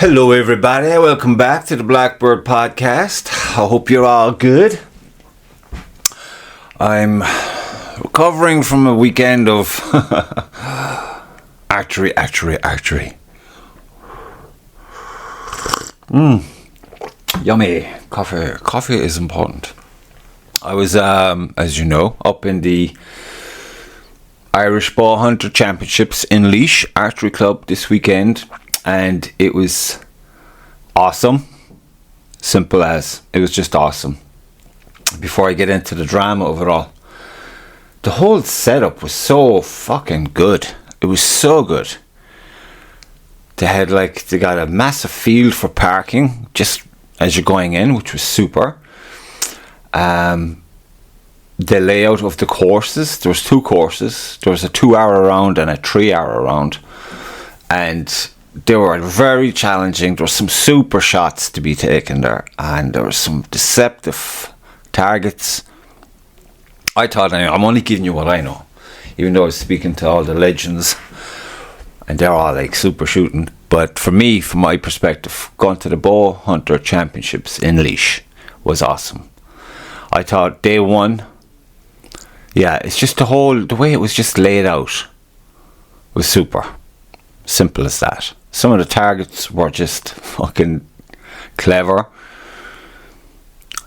Hello everybody, welcome back to the Blackbird Podcast. I hope you're all good. I'm recovering from a weekend of archery. Yummy. Coffee is important. I was, as you know, up in the Irish Bowhunter Championships in Laois Archery Club this weekend, and it was awesome. Simple as. It was just awesome. Before I get into the drama of it all, the whole setup was so fucking good. It was so good. They got a massive field for parking just as you're going in, which was super. The layout of the courses, there was 2 courses. There was a 2-hour round and a 3-hour round, and they were very challenging. There were some super shots to be taken there, and there were some deceptive targets. I thought, I'm only giving you what I know, even though I was speaking to all the legends and they're all like super shooting. But for me, from my perspective, going to the Bowhunter Championships in Laois was awesome. I thought day one, it's just the way it was just laid out was super. Simple as that. Some of the targets were just fucking clever.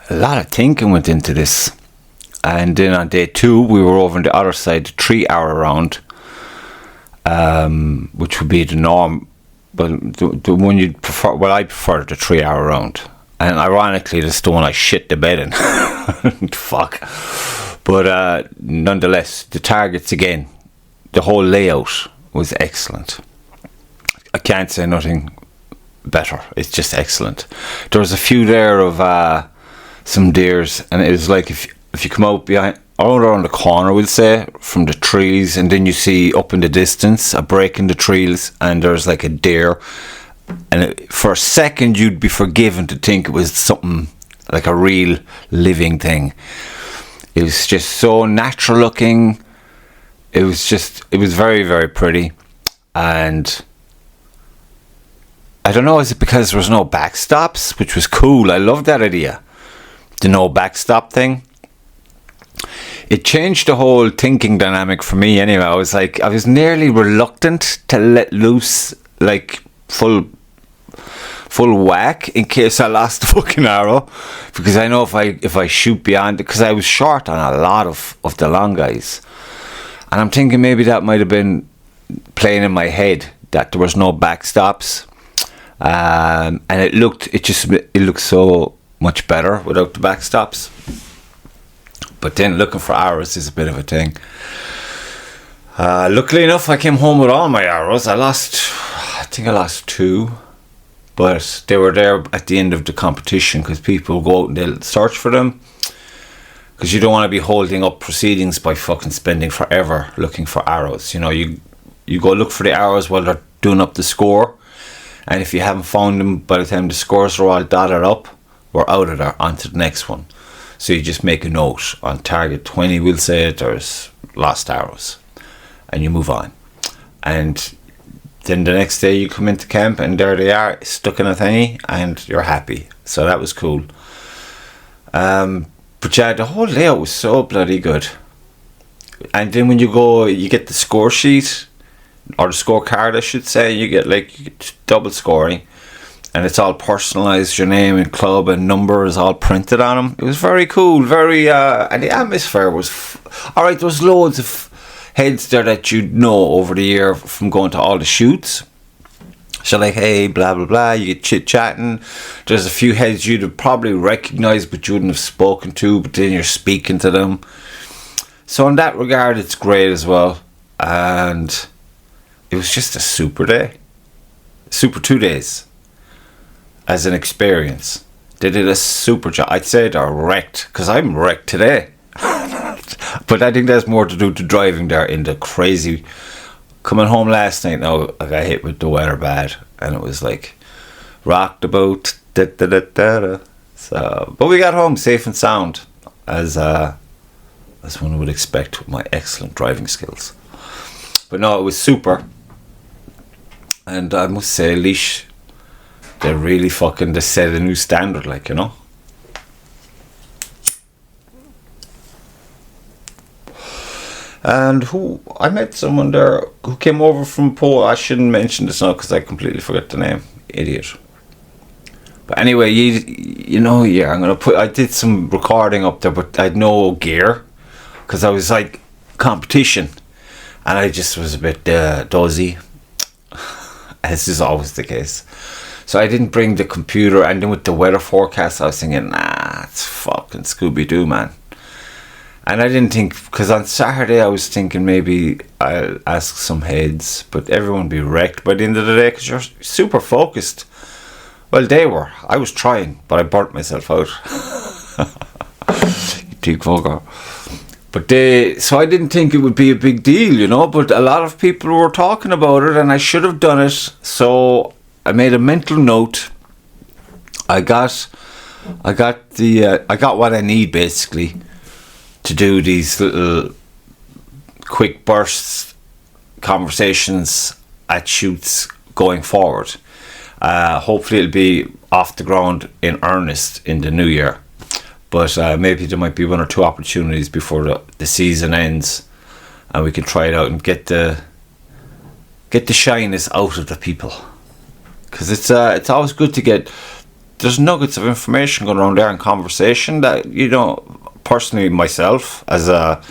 A lot of thinking went into this. And then on day 2, we were over on the other side, the 3-hour round, which would be the norm. But the one you'd prefer, I prefer the 3-hour round. And ironically, that's the one I shit the bed in. Fuck. But nonetheless, the targets again, the whole layout was excellent. I can't say nothing better. It's just excellent. There was a few there of some deers, and it was like if you come out behind, around the corner, we'll say, from the trees, and then you see up in the distance a break in the trees, and there's like a deer, and for a second you'd be forgiven to think it was something like a real living thing. It was just so natural looking. It was very, very pretty. And I don't know, is it because there was no backstops, which was cool. I love that idea, the no backstop thing. It changed the whole thinking dynamic for me anyway. I was nearly reluctant to let loose like full whack in case I lost the fucking arrow, because I know if I shoot beyond it, because I was short on a lot of the long guys, and I'm thinking maybe that might have been playing in my head that there was no backstops, and it looked so much better without the backstops. But then looking for arrows is a bit of a thing. Luckily enough, I came home with all my arrows. I think I lost 2, but they were there at the end of the competition because people go out and they'll search for them, because you don't want to be holding up proceedings by fucking spending forever looking for arrows. You know, you go look for the arrows while they're doing up the score, and if you haven't found them by the time the scores are all dotted up, we're out of there, onto the next one. So you just make a note on target 20, we'll say, there's lost arrows, and you move on. And then the next day you come into camp and there they are, stuck in a thingy, and you're happy. So that was cool. But yeah, the whole layout was so bloody good. And then when you go, you get the score sheet, or the scorecard I should say, you get double scoring, and it's all personalised, your name and club and number is all printed on them. It was very cool, and the atmosphere was alright. There was loads of heads there that you'd know over the year from going to all the shoots. So like, hey, blah blah blah, you get chit chatting. There's a few heads you'd have probably recognised but you wouldn't have spoken to, but then you're speaking to them. So in that regard, it's great as well. And it was just a super day, super 2 days as an experience. They did a super job. I'd say they're wrecked, because I'm wrecked today. But I think that's more to do to driving there in the crazy. Coming home last night, now I got hit with the weather bad, and it was like rocked the boat. So, but we got home safe and sound, as one would expect with my excellent driving skills. But no, it was super. And I must say, Laois they really fucking, they set a new standard, like, you know. And I met someone there who came over from Poland. I shouldn't mention this now because I completely forgot the name. Idiot. But anyway, you know, yeah, I did some recording up there, but I had no gear because I was like competition, and I just was a bit dozy, as is always the case. So I didn't bring the computer, and then with the weather forecast, I was thinking, nah, it's fucking Scooby-Doo, man. And I didn't think, because on Saturday I was thinking maybe I'll ask some heads, but everyone would be wrecked by the end of the day because you're super focused. Well, they were. I was trying, but I burnt myself out. You big fucker. But so I didn't think it would be a big deal, you know, but a lot of people were talking about it and I should have done it. So I made a mental note. I got what I need basically to do these little quick bursts conversations at shoots going forward. Hopefully it'll be off the ground in earnest in the new year, but maybe there might be one or two opportunities before the season ends and we can try it out and get the shyness out of the people, because it's always good to get, there's nuggets of information going around there in conversation that, you know, personally myself as a,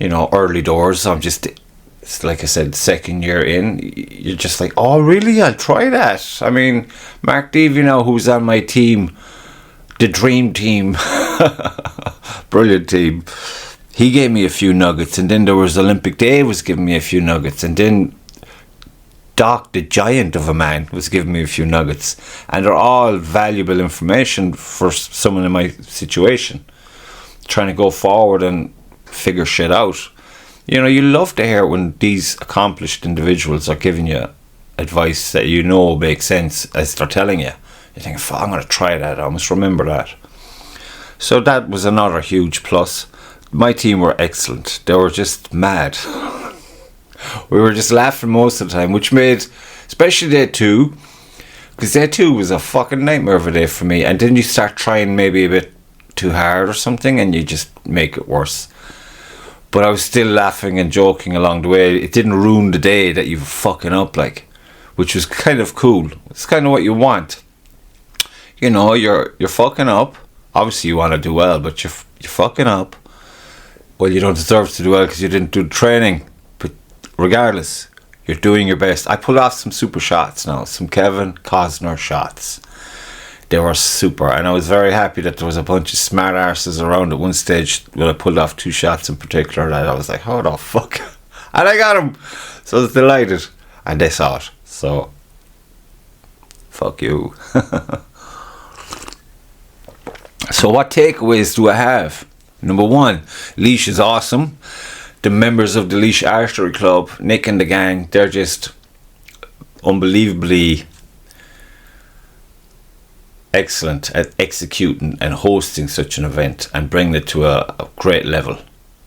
you know, early doors, it's like I said, second year in, you're just like, oh really, I'll try that. I mean, Mark Deavy now, who's on my team, the dream team, brilliant team, he gave me a few nuggets, and then there was Olympic Dave was giving me a few nuggets, and then Doc, the giant of a man, was giving me a few nuggets, and they're all valuable information for someone in my situation trying to go forward and figure shit out. You know, you love to hear when these accomplished individuals are giving you advice that you know makes sense as they're telling you. You think, fuck, I'm going to try that, I must remember that. So that was another huge plus. My team were excellent. They were just mad. We were just laughing most of the time, which made, especially day 2, because day 2 was a fucking nightmare of a day for me. And then you start trying maybe a bit too hard or something and you just make it worse. But I was still laughing and joking along the way. It didn't ruin the day that you were fucking up, like, which was kind of cool. It's kind of what you want. You know, you're fucking up. Obviously you want to do well, but you're fucking up. Well, you don't deserve to do well because you didn't do the training. But regardless, you're doing your best. I pulled off some super shots now, some Kevin Costner shots. They were super, and I was very happy that there was a bunch of smart arses around at one stage when I pulled off 2 shots in particular that I was like, how the fuck? And I got them! So I was delighted. And they saw it. So, fuck you. So what takeaways do I have? Number 1, Leash is awesome. The members of the Leash Archery Club, Nick and the gang, they're just unbelievably excellent at executing and hosting such an event and bringing it to a great level.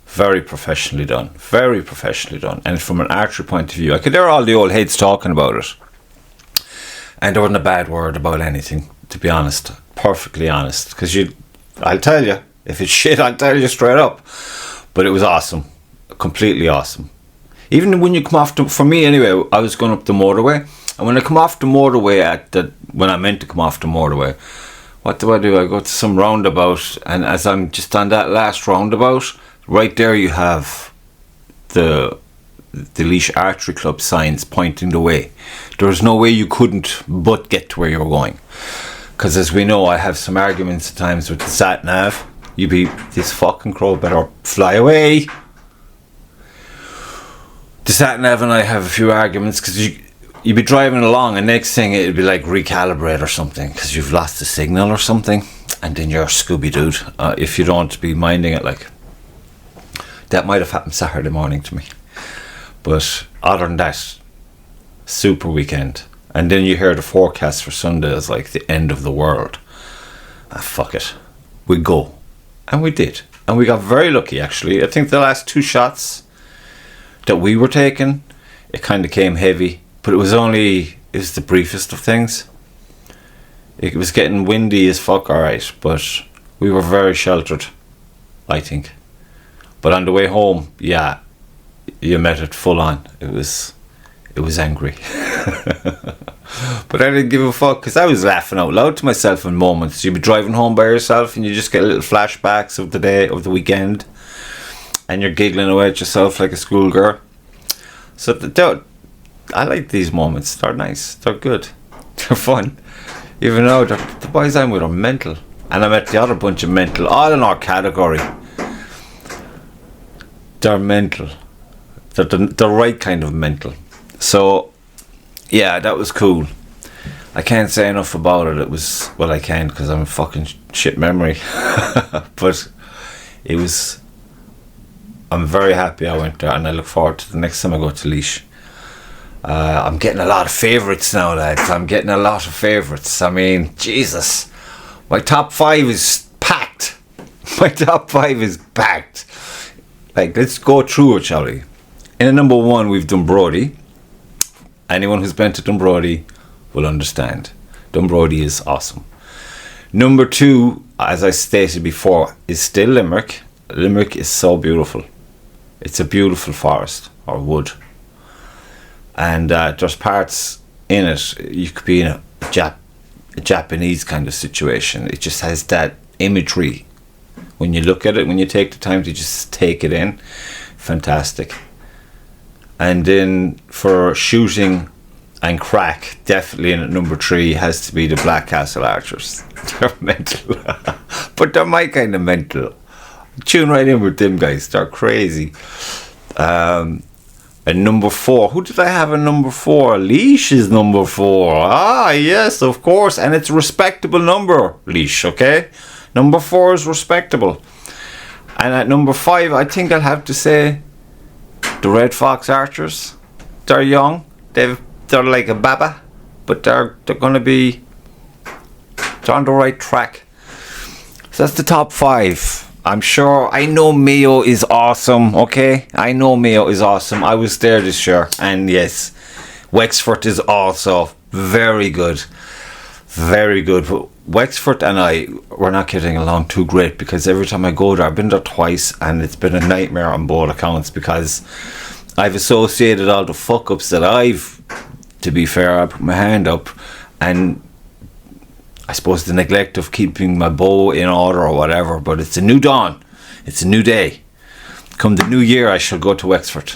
Very professionally done. Very professionally done. And from an archery point of view, I could hear all the old heads talking about it. And there wasn't a bad word about anything, to be honest. Perfectly honest. Because I'll tell you, if it's shit, I'll tell you straight up. But it was awesome. Completely awesome. Even when you come off for me anyway, I was going up the motorway. And when I come off the motorway when I meant to come off the motorway, what do? I go to some roundabout, and as I'm just on that last roundabout, right there you have the Leash Archery Club signs pointing the way. There was no way you couldn't but get to where you were going. Because as we know, I have some arguments at times with the sat nav. This fucking crow better fly away. The sat nav and I have a few arguments because you'd be driving along and next thing it'd be like recalibrate or something because you've lost the signal or something, and then you're Scooby-Dooed if you don't be minding it. Like, that might have happened Saturday morning to me, but other than that, super weekend. And then you hear the forecast for Sunday is like the end of the world. Fuck it, we go. And we did, and we got very lucky actually. I think the last 2 shots that we were taking, it kind of came heavy. But it was the briefest of things. It was getting windy as fuck, alright, but we were very sheltered, I think. But on the way home, yeah, you met it full on. It was angry. But I didn't give a fuck, because I was laughing out loud to myself in moments. You'd be driving home by yourself and you just get little flashbacks of the day, of the weekend, and you're giggling away at yourself like a schoolgirl. So I like these moments. They're nice. They're good. They're fun. Even though the boys I'm with are mental. And I met the other bunch of mental, all in our category. They're mental. They're the right kind of mental. So, yeah, that was cool. I can't say enough about it. It was, well, I can, because I'm a fucking shit memory. But it was, I'm very happy I went there, and I look forward to the next time I go to Laois. I'm getting a lot of favourites now, lads. I'm getting a lot of favourites. I mean, Jesus. My top 5 is packed. My top 5 is packed. Like, let's go through it, shall we? In number 1, we've Dunbrody. Anyone who's been to Dunbrody will understand. Dunbrody is awesome. Number 2, as I stated before, is still Limerick. Limerick is so beautiful. It's a beautiful forest or wood. And there's parts in it, you could be in a Japanese kind of situation. It just has that imagery. When you look at it, when you take the time to just take it in, fantastic. And then for shooting and crack, definitely in at number 3 has to be the Blackcastle Archers. They're mental. But they're my kind of mental. Tune right in with them guys. They're crazy. And number 4, who did I have in number 4? Laois is number 4. Ah, yes, of course. And it's a respectable number, Laois, okay? Number 4 is respectable. And at number 5, I think I'll have to say the Red Fox Archers. They're young. They're like a baba, but they're going to be, they're on the right track. So that's the top 5. I'm sure, I know Mayo is awesome, okay? I know Mayo is awesome. I was there this year, and yes, Wexford is also very good. Very good. But Wexford and I, we're not getting along too great, because every time I go there, I've been there twice, and it's been a nightmare on both accounts, because I've associated all the fuck-ups that I've, to be fair, I put my hand up, and I suppose the neglect of keeping my bow in order or whatever, but it's a new dawn. It's a new day. Come the new year, I shall go to Wexford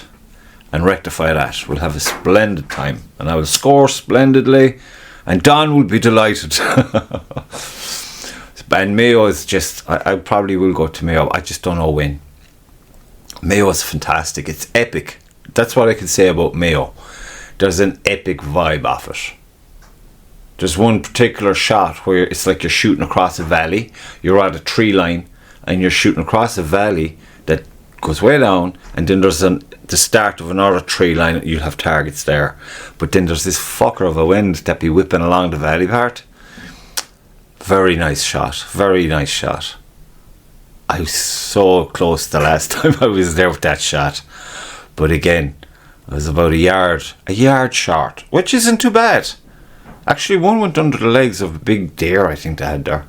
and rectify that. We'll have a splendid time, and I will score splendidly, and Don will be delighted. And Mayo is just, I probably will go to Mayo. I just don't know when. Mayo is fantastic. It's epic. That's what I can say about Mayo. There's an epic vibe off it. There's one particular shot where it's like you're shooting across a valley. You're at a tree line and you're shooting across a valley that goes way down, and then there's the start of another tree line. You'll have targets there, but then there's this fucker of a wind that be whipping along the valley part. Very nice shot. Very nice shot. I was so close the last time I was there with that shot, but again, I was about a yard short, which isn't too bad. Actually, one went under the legs of a big deer, I think they had there.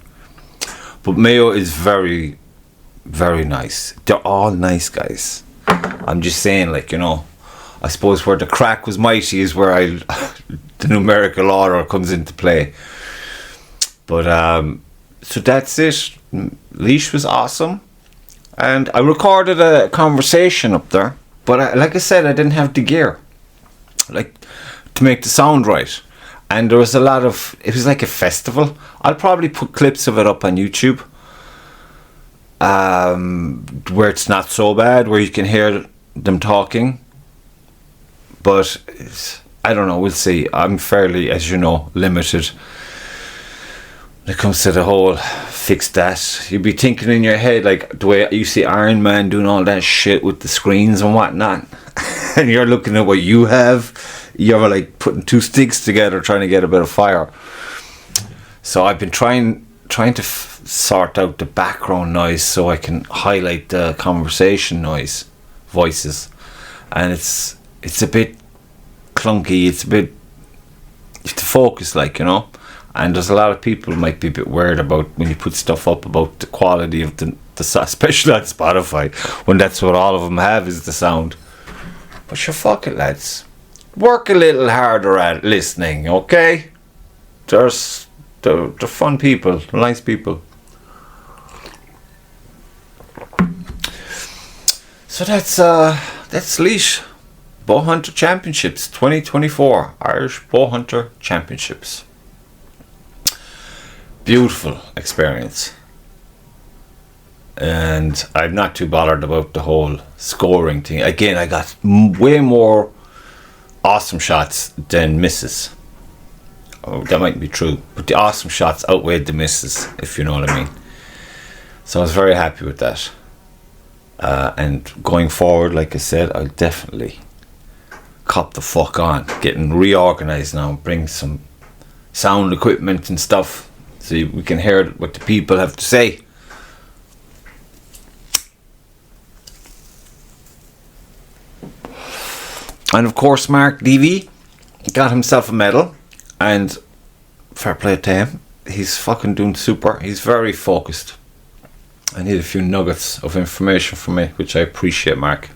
But Mayo is very, very nice. They're all nice guys. I'm just saying, like, you know, I suppose where the crack was mighty is where the numerical order comes into play. But, so that's it. Laois was awesome. And I recorded a conversation up there. But like I said, I didn't have the gear, like, to make the sound right. And there was a lot of, it was like a festival. I'll probably put clips of it up on YouTube, where it's not so bad, where you can hear them talking. But I don't know, we'll see. I'm fairly, as you know, limited when it comes to the whole fix that. You'd be thinking in your head, like the way you see Iron Man doing all that shit with the screens and whatnot. And you're looking at what you have. You're like putting two sticks together trying to get a bit of fire. So I've been trying to sort out the background noise so I can highlight the conversation voices, and it's a bit clunky. It's a bit, you have to focus, like, you know. And there's a lot of people might be a bit worried about when you put stuff up about the quality of the especially on Spotify, when that's what all of them have is the sound. But sure, fuck it, lads. Work a little harder at listening, okay? They're fun people, nice people. So that's Leash Bowhunter Championships 2024, Irish Bowhunter Championships. Beautiful experience. And I'm not too bothered about the whole scoring thing. Again, I got way more awesome shots than misses. Oh, that might be true, but the awesome shots outweighed the misses, if you know what I mean. So I was very happy with that. And going forward, like I said, I'll definitely cop the fuck on, getting reorganized now, bring some sound equipment and stuff so we can hear what the people have to say. And of course, Mark DV got himself a medal, and fair play to him. He's fucking doing super. He's very focused. I need a few nuggets of information from me, which I appreciate, Mark.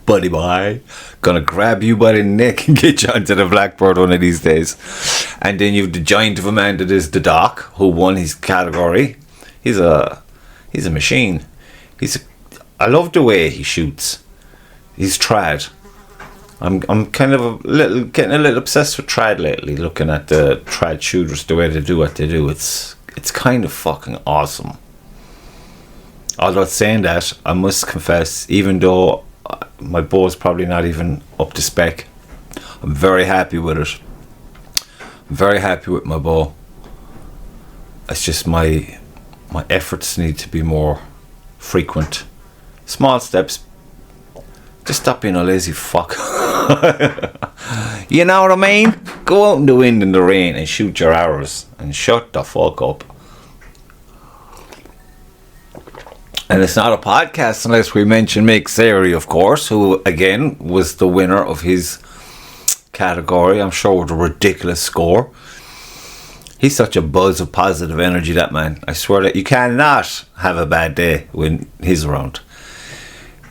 Buddy boy, gonna grab you by the neck and get you onto the Blackbird one of these days. And then you've the giant of a man that is the Doc, who won his category. He's a machine. I love the way he shoots. He's trad. I'm kind of getting a little obsessed with trad lately, looking at the trad shooters, the way they do what they do. It's kind of fucking awesome. Although saying that, I must confess, even though my bow is probably not even up to spec, I'm very happy with it. I'm very happy with my bow. It's just my efforts need to be more frequent. Small steps. Just stop being a lazy fuck. You know what I mean? Go out in the wind and the rain and shoot your arrows and shut the fuck up. And it's not a podcast unless we mention Mick Sari, of course, who again was the winner of his category. I'm sure with a ridiculous score. He's such a buzz of positive energy, that man. I swear that you cannot have a bad day when he's around.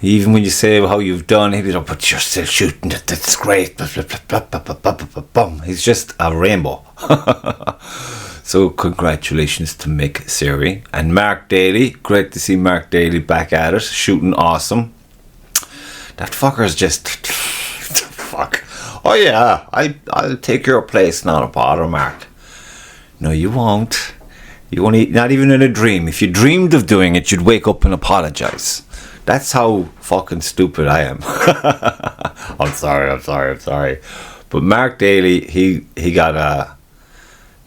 Even when you say how you've done, he'll be like, but you're still shooting, that's great. He's just a rainbow. So congratulations to Mick Sari. And Mark Daly, great to see Mark Daly back at it, shooting awesome. That fucker's just, fuck. Oh yeah, I'll take your place, not a bother, Mark. No, you won't. You won't, not even in a dream. If you dreamed of doing it, you'd wake up and apologise. That's how fucking stupid I am. I'm sorry. But Mark Daly, he got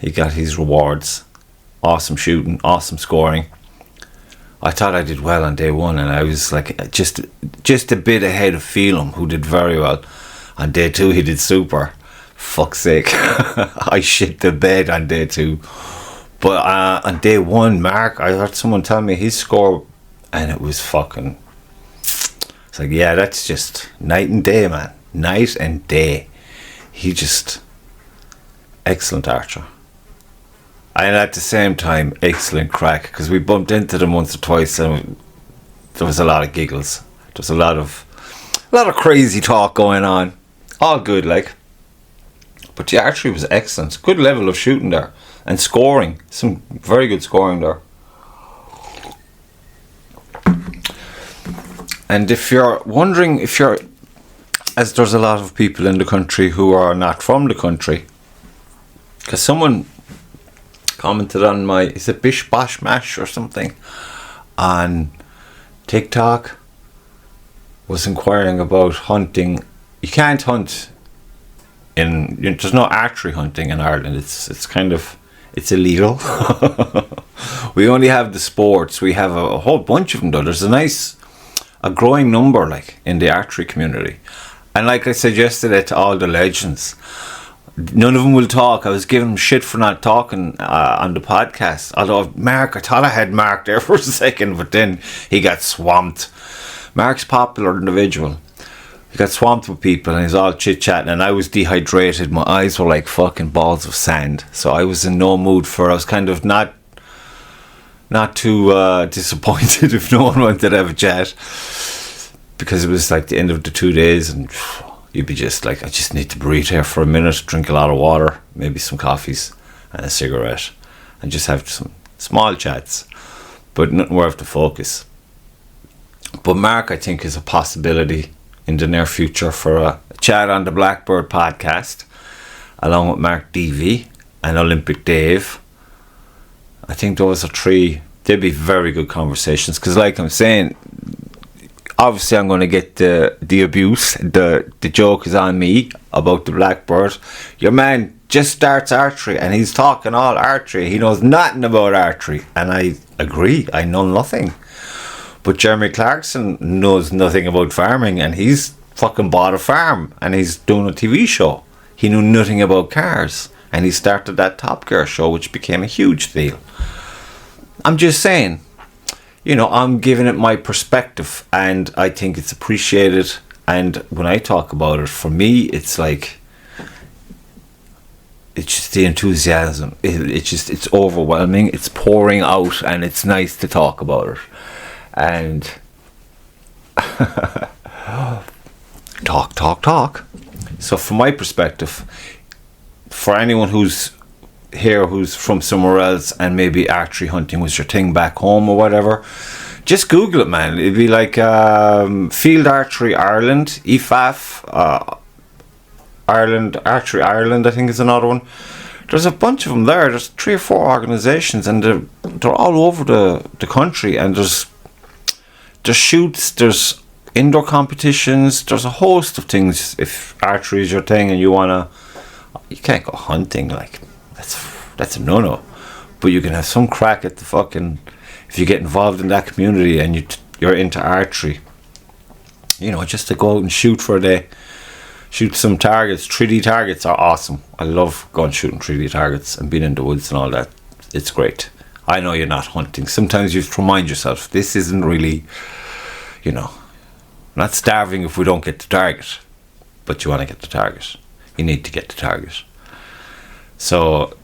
his rewards. Awesome shooting, awesome scoring. I thought I did well on day one, and I was like just a bit ahead of Phelan, who did very well. On day two, he did super. Fuck's sake. I shit the bed on day two. But on day one, Mark, I heard someone tell me his score, and it was fucking... It's like, yeah, that's just night and day, man. Night and day. He just... Excellent archer. And at the same time, excellent crack, because we bumped into them once or twice, and there was a lot of giggles. There was a lot of crazy talk going on. All good, like. But the archery was excellent. Good level of shooting there. And scoring. Some very good scoring there. And if you're wondering, as there's a lot of people in the country who are not from the country, because someone commented on my, is it Bish Bosh Mash or something, on TikTok, was inquiring about hunting. You can't hunt there's no archery hunting in Ireland. It's illegal. We only have the sports. We have a whole bunch of them though. There's a growing number like in the archery community. And like I said yesterday to all the legends, none of them will talk. I was giving them shit for not talking on the podcast. Although Mark, I thought I had Mark there for a second, but then he got swamped. Mark's a popular individual. he got swamped with people and he's all chit-chatting, and I was dehydrated. My eyes were like fucking balls of sand. So I was in no mood I was kind of not too disappointed if no one wanted to have a chat, because it was like the end of the 2 days and you'd be just like, I just need to breathe here for a minute, drink a lot of water, maybe some coffees and a cigarette, and just have some small chats, but nothing worth the focus. But Mark, I think, is a possibility in the near future for a chat on the Blackbird Podcast, along with Mark DV and Olympic Dave. I think those are three. They'd be very good conversations, because like I'm saying, obviously I'm going to get the abuse. The joke is on me about the Blackbird. Your man just starts archery and he's talking all archery. He knows nothing about archery, and I agree, I know nothing. But Jeremy Clarkson knows nothing about farming, and he's fucking bought a farm and he's doing a TV show. He knew nothing about cars, and he started that Top Gear show, which became a huge deal. I'm just saying, you know, I'm giving it my perspective, and I think it's appreciated. And when I talk about it, for me, it's like, it's just the enthusiasm. It's overwhelming. It's pouring out, and it's nice to talk about it. And talk. So from my perspective, for anyone who's here who's from somewhere else and maybe archery hunting was your thing back home or whatever, just Google it, man. It'd be like Field Archery Ireland, EFAF, Ireland, Archery Ireland, I think is another one. There's a bunch of them there. There's 3 or 4 organisations, and they're all over the country, and there's shoots, there's indoor competitions, there's a host of things. If archery is your thing and you can't go hunting, like, that's a no-no. But you can have some crack at the fucking, if you get involved in that community and you're into archery, you know, just to go out and shoot for a day, shoot some targets. 3D targets are awesome. I love going shooting 3D targets and being in the woods and all that. It's great. I know you're not hunting. Sometimes you have to remind yourself, this isn't really, you know, not starving if we don't get the target, but you want to get the target. You need to get the target. So,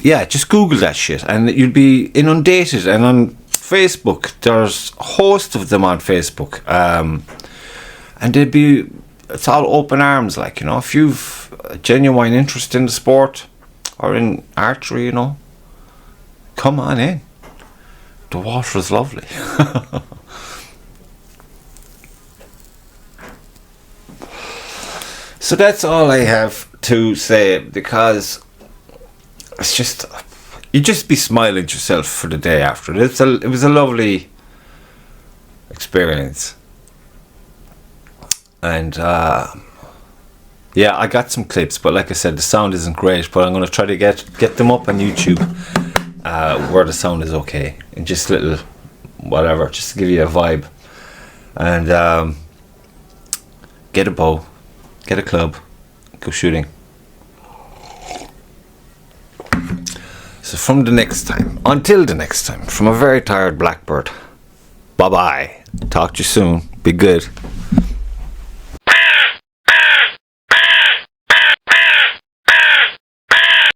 yeah, just Google that shit and you'll be inundated. And on Facebook, there's a host of them on Facebook. And it's all open arms, like, you know, if you've a genuine interest in the sport or in archery, you know, come on in. The water is lovely. So that's all I have to say, because it's just, you just be smiling to yourself for the day after. It was a lovely experience. And yeah, I got some clips, but like I said, the sound isn't great, but I'm going to try to get them up on YouTube where the sound is okay, and just little whatever, just to give you a vibe. And get a bow, get a club, go shooting. So until the next time, from a very tired Blackbird, bye bye, talk to you soon, be good.